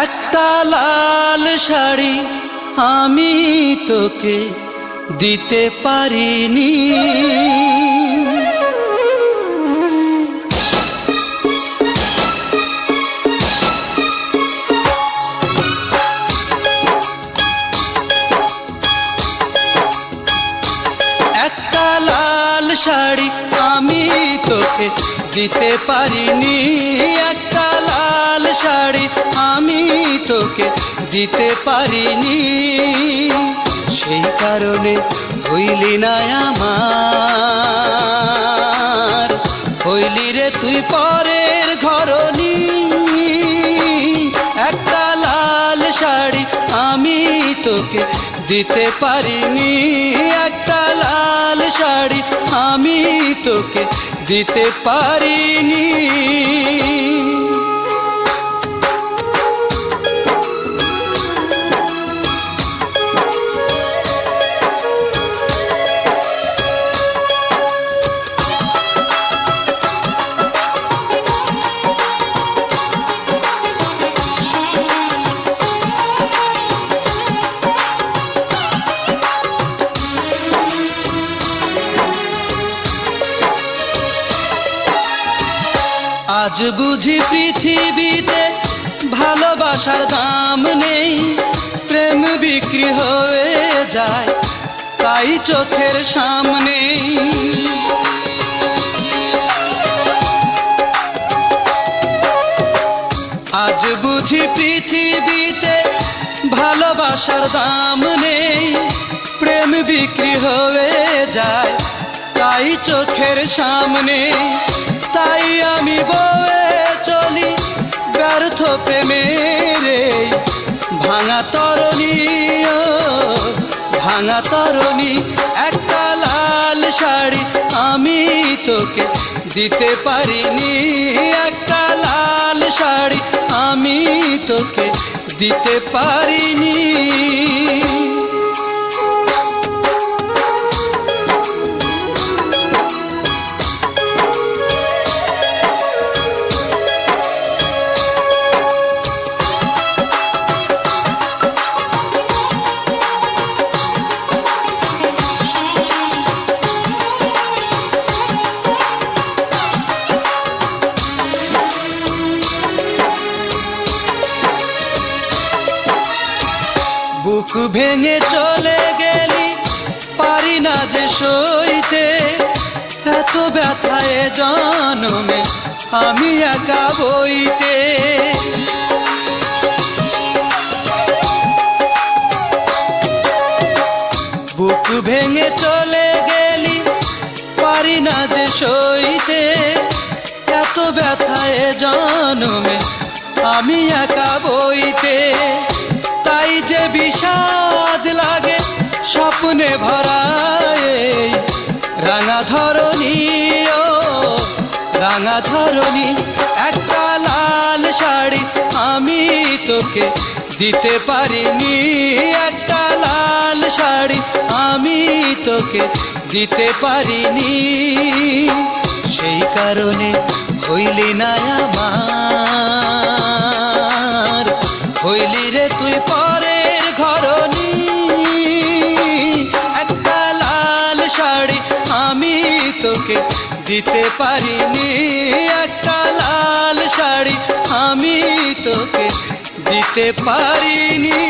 একটা লাল শাড়ি আমি তোকে দিতে পারিনি। একটা লাল শাড়ি আমি তোকে দিতে পারিনি। একটা লাল শাড়ি আমি তোকে দিতে পারিনি। সেই কারণে হইলি না আমার, হইলি রে তুই পরের ঘরনি। একটা লাল শাড়ি আমি তোকে দিতে পারিনি। একটা লাল শাড়ি আমি তোকে দিতে পারিনি। আজ বুঝি পৃথিবীতে ভালোবাসার দাম নেই, প্রেম বিক্রি হয়ে যায় তাই চোখের সামনে। আজ বুঝি পৃথিবীতে ভালোবাসার দাম নেই, প্রেম বিক্রি হয়ে যায় তাই চোখের সামনে। তাই আমি বয়ে চলি ব্যর্থ প্রেমের ভাঙা তরণী, ও ভাঙা তরণী। একটা লাল শাড়ি আমি তোকে দিতে পারিনি। একটা লাল শাড়ি আমি তোকে দিতে পারিনি। বুক ভেঙে চলে গেলি পারি না যে সইতে, এত ব্যথায় জনমে আমি একা বইতে। বুক ভেঙে চলে গেলি পারি না যে সইতে, এত ব্যথায় জনমে আমি একা বইতে। তাই যে বিষাদ লাগে স্বপ্নে ভরায় রাঙা ধরণী, ও রাঙা ধরণী। একটা লাল শাড়ি আমি তোকে দিতে পারিনি। একটা লাল শাড়ি আমি তোকে দিতে পারিনি। সেই কারণে হইলি না আমার, হইলি রে তুই পরের ঘরনি। একটা লাল শাড়ি আমি তোকে দিতে পারিনি। একটা লাল শাড়ি আমি তোকে দিতে পারিনি।